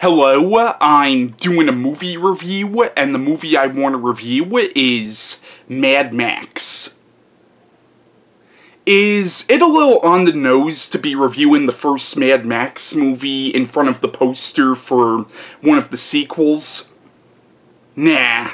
Hello, I'm doing a movie review, and the movie I want to review is Mad Max. Is it a little on the nose to be reviewing the first Mad Max movie in front of the poster for one of the sequels? Nah.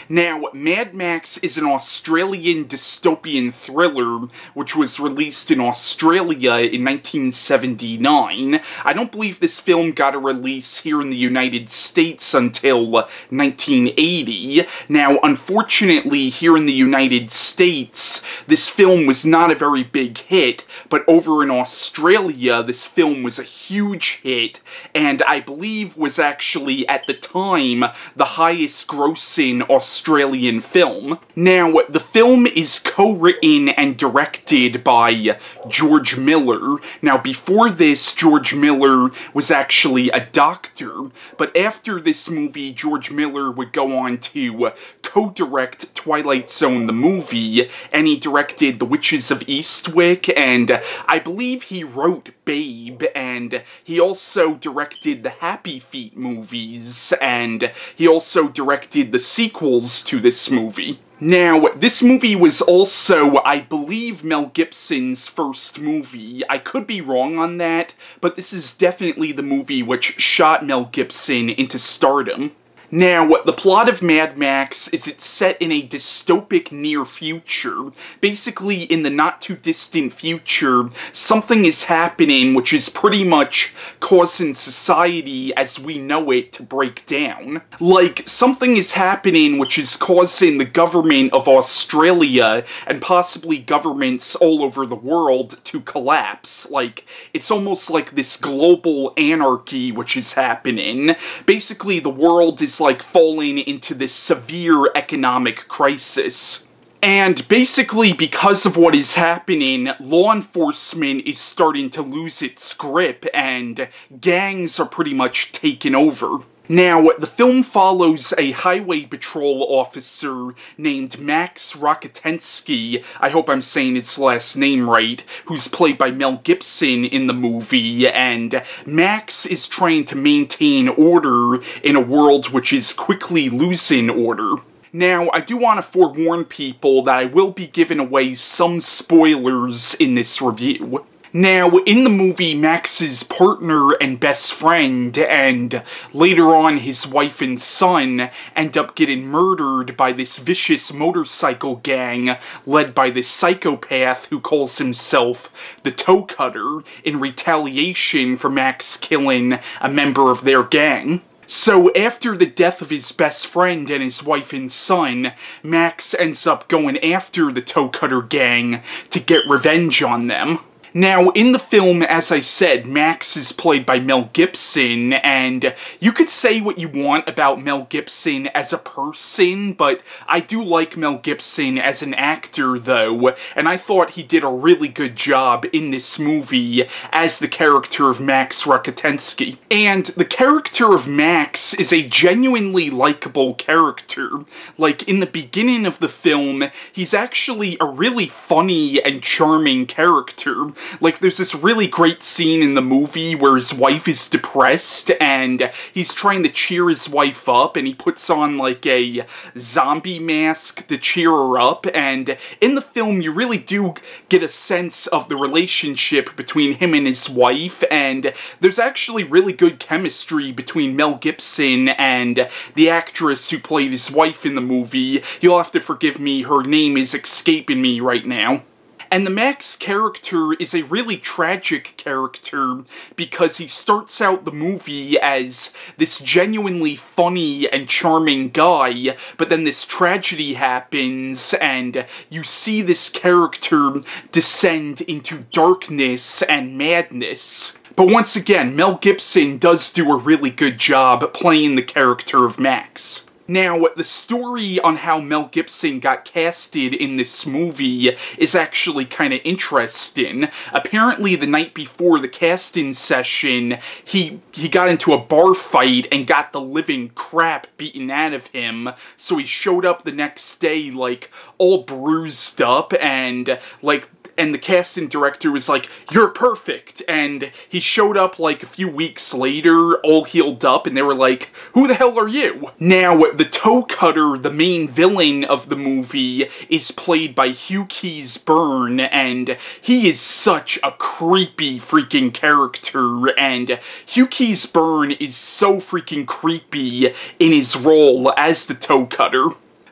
Now, Mad Max is an Australian dystopian thriller which was released in Australia in 1979. I don't believe this film got a release here in the United States until 1980. Now, unfortunately, here in the United States, this film was not a very big hit, but over in Australia, this film was a huge hit, and I believe was actually, at the time, the highest grossing Australian film. Now, the film is co-written and directed by George Miller. Now, before this, George Miller was actually a doctor, but after this movie, George Miller would go on to co-direct Twilight Zone the movie, and he directed The Witches of Eastwick, and I believe he wrote Babe, and he also directed the Happy Feet movies, and he also directed the sequels to this movie. Now, this movie was also, I believe, Mel Gibson's first movie. I could be wrong on that, but this is definitely the movie which shot Mel Gibson into stardom. Now, the plot of Mad Max is it's set in a dystopic near future. Basically, in the not-too-distant future, something is happening which is pretty much causing society as we know it to break down. Like, something is happening which is causing the government of Australia, and possibly governments all over the world, to collapse. Like, it's almost like this global anarchy which is happening. Basically, the world is like falling into this severe economic crisis. And basically, because of what is happening, law enforcement is starting to lose its grip, and gangs are pretty much taking over. Now, the film follows a highway patrol officer named Max Rockatansky, I hope I'm saying his last name right, who's played by Mel Gibson in the movie, and Max is trying to maintain order in a world which is quickly losing order. Now, I do want to forewarn people that I will be giving away some spoilers in this review. Now, in the movie, Max's partner and best friend, and later on his wife and son, end up getting murdered by this vicious motorcycle gang led by this psychopath who calls himself the Toe Cutter in retaliation for Max killing a member of their gang. So, after the death of his best friend and his wife and son, Max ends up going after the Toe Cutter gang to get revenge on them. Now, in the film, as I said, Max is played by Mel Gibson, and you could say what you want about Mel Gibson as a person, but I do like Mel Gibson as an actor, though, and I thought he did a really good job in this movie as the character of Max Rockatansky. And the character of Max is a genuinely likable character. Like, in the beginning of the film, he's actually a really funny and charming character. Like, there's this really great scene in the movie where his wife is depressed, and he's trying to cheer his wife up, and he puts on, like, a zombie mask to cheer her up, and in the film, you really do get a sense of the relationship between him and his wife, and there's actually really good chemistry between Mel Gibson and the actress who played his wife in the movie. You'll have to forgive me, her name is escaping me right now. And the Max character is a really tragic character because he starts out the movie as this genuinely funny and charming guy, but then this tragedy happens and you see this character descend into darkness and madness. But once again, Mel Gibson does do a really good job playing the character of Max. Now, the story on how Mel Gibson got casted in this movie is actually kind of interesting. Apparently, the night before the casting session, he got into a bar fight and got the living crap beaten out of him, so he showed up the next day, like, all bruised up and, like, and the casting director was like, "You're perfect," and he showed up like a few weeks later, all healed up, and they were like, "Who the hell are you?" Now, the toe cutter, the main villain of the movie, is played by Hugh Keays-Byrne, and he is such a creepy freaking character, and Hugh Keays-Byrne is so freaking creepy in his role as the toe cutter.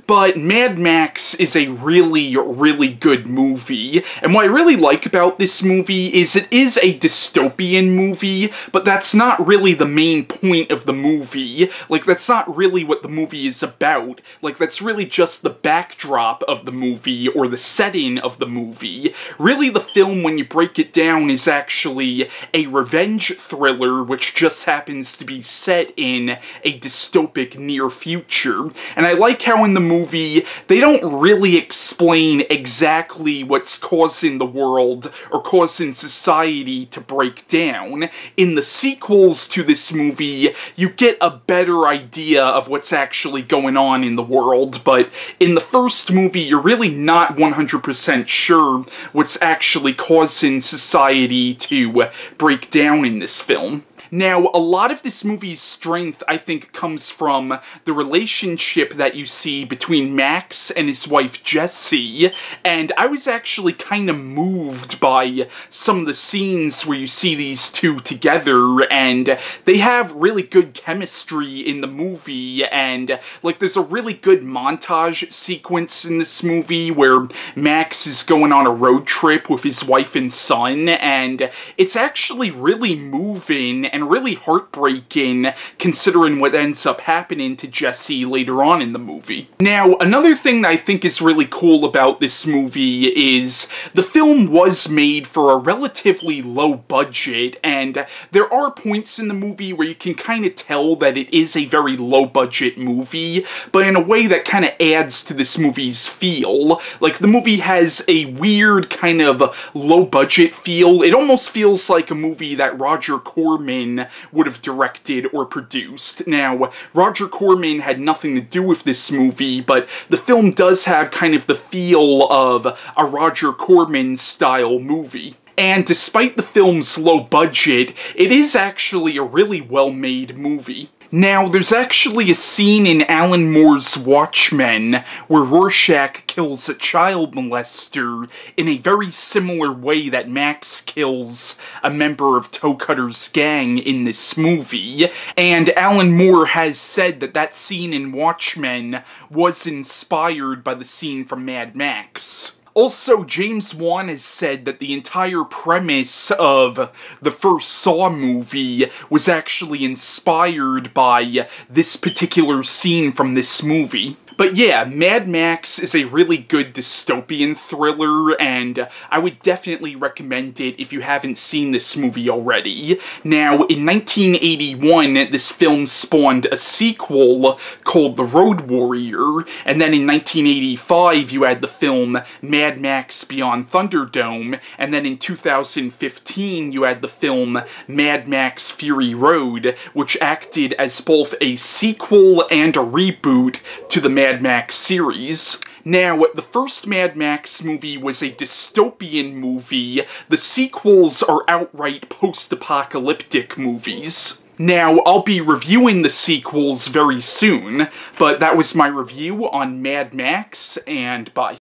But Mad Max is a really, really good movie, and what I really like about this movie is it is a dystopian movie, but that's not really the main point of the movie. Like, that's not really what the movie is about. Like, that's really just the backdrop of the movie, or the setting of the movie. Really, the film, when you break it down, is actually a revenge thriller, which just happens to be set in a dystopic near future. And I like how in the movie, they don't really explain exactly what's causing the world or causing society to break down. In the sequels to this movie, you get a better idea of what's actually going on in the world, but in the first movie, you're really not 100% sure what's actually causing society to break down in this film. Now, a lot of this movie's strength, I think, comes from the relationship that you see between Max and his wife Jessie, and I was actually kind of moved by some of the scenes where you see these two together, and they have really good chemistry in the movie, and, like, there's a really good montage sequence in this movie where Max is going on a road trip with his wife and son, and it's actually really moving and really heartbreaking considering what ends up happening to Jessie later on in the movie. Now, another thing that I think is really cool about this movie is the film was made for a relatively low budget, and there are points in the movie where you can kind of tell that it is a very low budget movie, but in a way that kind of adds to this movie's feel. Like, the movie has a weird kind of low budget feel. It almost feels like a movie that Roger Corman would have directed or produced. Now, Roger Corman had nothing to do with this movie, but the film does have kind of the feel of a Roger Corman-style movie. And despite the film's low budget, it is actually a really well-made movie. Now, there's actually a scene in Alan Moore's Watchmen where Rorschach kills a child molester in a very similar way that Max kills a member of Toe Cutter's gang in this movie, and Alan Moore has said that that scene in Watchmen was inspired by the scene from Mad Max. Also, James Wan has said that the entire premise of the first Saw movie was actually inspired by this particular scene from this movie. But yeah, Mad Max is a really good dystopian thriller, and I would definitely recommend it if you haven't seen this movie already. Now, in 1981, this film spawned a sequel called The Road Warrior, and then in 1985, you had the film Mad Max Beyond Thunderdome, and then in 2015, you had the film Mad Max Fury Road, which acted as both a sequel and a reboot to the Mad Max series. Now, the first Mad Max movie was a dystopian movie. The sequels are outright post-apocalyptic movies. Now, I'll be reviewing the sequels very soon, but that was my review on Mad Max, and bye.